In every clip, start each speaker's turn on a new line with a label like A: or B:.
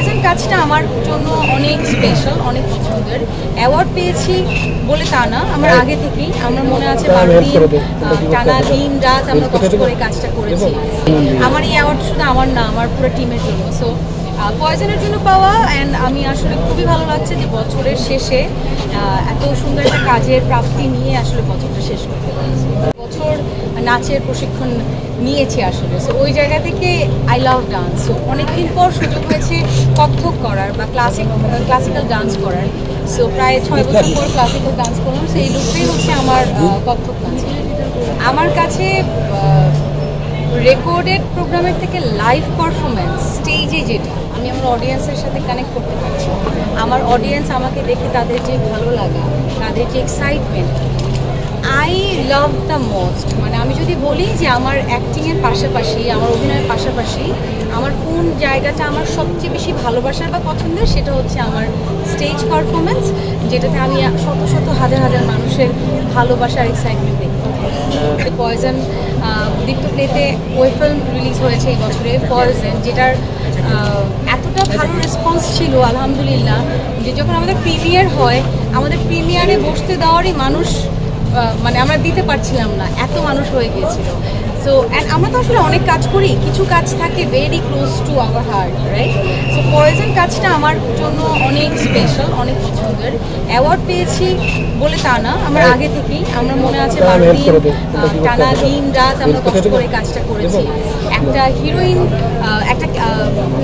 A: Poison কাজটা আমার জন্য অনেক স্পেশাল, অনেক পছন্দের। অ্যাওয়ার্ড পেয়েছি বলে তা না, আমার আগে থেকেই আমার মনে আছে 12 দিন টানা দিন রাত আমরা কষ্ট করে কাজটা করেছি। আমার এই অ্যাওয়ার্ড শুধু আমার না, আমার পুরো টিমের জন্য। সো পয়জনের জন্য পাওয়া, অ্যান্ড আমি আসলে খুবই ভালো লাগছে যে বছরের শেষে এত সুন্দর একটা কাজের প্রাপ্তি নিয়ে আসলে বছরটা শেষ করতে পারছি। বছর নাচের প্রশিক্ষণ নিয়েছি আসলে, সো ওই জায়গা থেকে আই লাভ ডান্স। সো অনেকদিন পর সুযোগ হয়েছে কত্থক করার বা ক্লাসিক্যাল ডান্স করার। সো প্রায় 6 বছর পর ক্লাসিক্যাল ডান্স করলাম। সো এই লুকটাই হচ্ছে আমার কত্থক ডান্স। আমার কাছে রেকর্ডেড প্রোগ্রামের থেকে লাইভ পারফরমেন্স স্টেজে যেটা আমি আমার অডিয়েন্সের সাথে কানেক্ট করতে পারছি, আমার অডিয়েন্স আমাকে দেখে তাদের যে ভালো লাগা, তাদের যে excitement, I love the most. মানে আমি যদি বলি যে আমার অ্যাক্টিংয়ের পাশাপাশি, আমার অভিনয়ের পাশাপাশি আমার কোন জায়গাটা আমার সবচেয়ে বেশি ভালোবাসার বা পছন্দের, সেটা হচ্ছে আমার স্টেজ পারফরমেন্স, যেটাতে আমি শত শত হাজার হাজার মানুষের ভালোবাসার এক্সাইটমেন্ট দেখি। পয়জন দীপ্ত প্লেতে ওয়েব ফিল্ম রিলিজ হয়েছে এই বছরে, পয়জন, যেটার এতটা ভালো রেসপন্স ছিল আলহামদুলিল্লাহ, যে যখন আমাদের প্রিমিয়ার হয়, আমাদের প্রিমিয়ারে বসতে দেওয়ারই মানুষ মানে আমরা দিতে পারছিলাম না, এত মানুষ হয়ে গিয়েছিল। সো অ্যান্ড আমরা তো আসলে অনেক কাজ করি, কিছু কাজ থাকে very close to our heart, right? So poison কাজটা আমার জন্য অনেক স্পেশাল, অনেক পছন্দের। অ্যাওয়ার্ড পেয়েছি বলে তা না, আমার আগে থেকেই আমার মনে আছে 12 দিন টানা দিন রাত আমরা কষ্ট করে কাজটা করেছি। একটা হিরোইন, একটা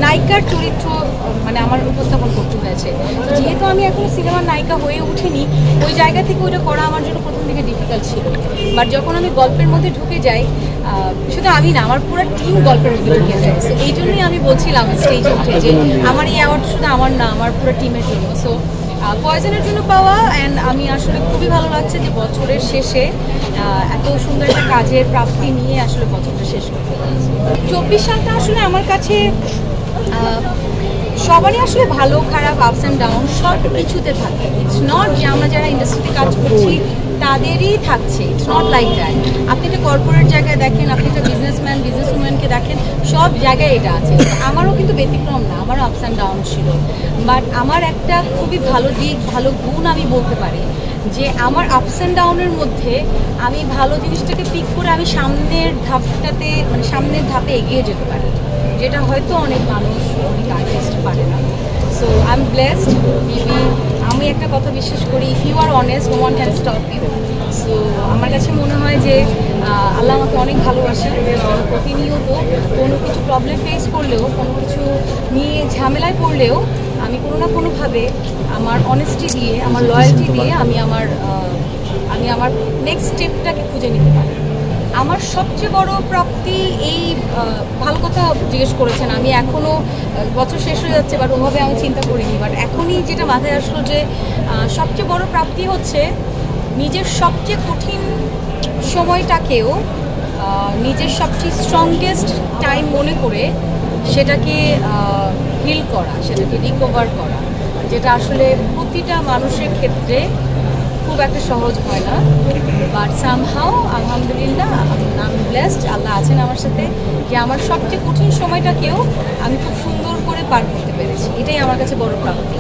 A: নায়িকার চরিত্র মানে আমার উপস্থাপন করতে হয়েছে। যেহেতু আমি এখনো সিনেমার নায়িকা হয়ে উঠিনি, ওই জায়গা থেকে ওইটা করা আমার জন্য প্রথম দিকে ডিফিকাল্ট ছিল। বাট যখন আমি গল্পের মধ্যে ঢুকে যাই, শুধু আমি না, আমার পুরো টিম গল্পের মধ্যে ঢুকে যায়। সো এই জন্যই আমি বলছিলাম স্টেজে উঠে যে আমার এই অ্যাওয়ার্ড শুধু আমার না, আমার পুরো টিমের জন্য। সো পয়জনের জন্য পাওয়া, অ্যান্ড আমি আসলে খুবই ভালো লাগছে যে বছরের শেষে এত সুন্দর একটা কাজের প্রাপ্তি নিয়ে আসলে বছরটা শেষ করতে পারছি। 24 সালটা আসলে আমার কাছে সবারই আসলে ভালো খারাপ আপস অ্যান্ড ডাউন সব কিছুতে থাকে। ইটস নট যে আমরা যারা ইন্ডাস্ট্রিতে কাজ করছি তাদেরই থাকছে, ইটস নট লাইক দ্যাট। আপনি একটা কর্পোরেট জায়গায় দেখেন, আপনি একটা বিজনেসম্যান বিজনেসউম্যানকে দেখেন, সব জায়গায় এটা আছে। আমারও কিন্তু ব্যতিক্রম না, আমারও আপস অ্যান্ড ডাউন ছিল। বাট আমার একটা খুবই ভালো দিক, ভালো গুণ আমি বলতে পারি যে আমার আপস অ্যান্ড ডাউনের মধ্যে আমি ভালো জিনিসটাকে পিক করে আমি সামনের ধাপটাতে, মানে সামনের ধাপে এগিয়ে যেতে পারি, যেটা হয়তো অনেক মানুষ, অনেক আর্টিস্ট পারে না। So I am blessed. Maybe আমি একটা কথা বিশ্বাস করি, if you are honest, no one can stop you. So আমার কাছে মনে হয় যে আল্লাহ আমাকে অনেক ভালোবাসে। প্রতিনিয়ত কোনো কিছু প্রবলেম ফেস করলেও, কোনো কিছু নিয়ে ঝামেলায় পড়লেও আমি কোনো না কোনোভাবে আমার অনেস্টি দিয়ে, আমার লয়্যালটি দিয়ে আমি আমার নেক্সট স্টেপটাকে খুঁজে নিতে পারি। আমার সবচেয়ে বড় প্রাপ্তি এই, ভালো কথা জিজ্ঞেস করেছেন। আমি এখনও বছর শেষ হয়ে যাচ্ছে, বাট ওভাবে আমি চিন্তা করিনি। বাট এখনই যেটা মাথায় আসলো যে সবচেয়ে বড় প্রাপ্তি হচ্ছে নিজের সবচেয়ে কঠিন সময়টাকেও নিজের সবচেয়ে স্ট্রংগেস্ট টাইম মনে করে সেটাকে হিল করা, সেটাকে রিকভার করা, যেটা আসলে প্রতিটা মানুষের ক্ষেত্রে খুব একটা সহজ হয় না। বাট সামহাও আলহামদুলিল্লাহ আমি ব্লেসড, আল্লাহ আছেন আমার সাথে, যে আমার সবচেয়ে কঠিন সময়টাকেও আমি খুব সুন্দর করে পার করতে পেরেছি। এটাই আমার কাছে বড় প্রাপ্তি।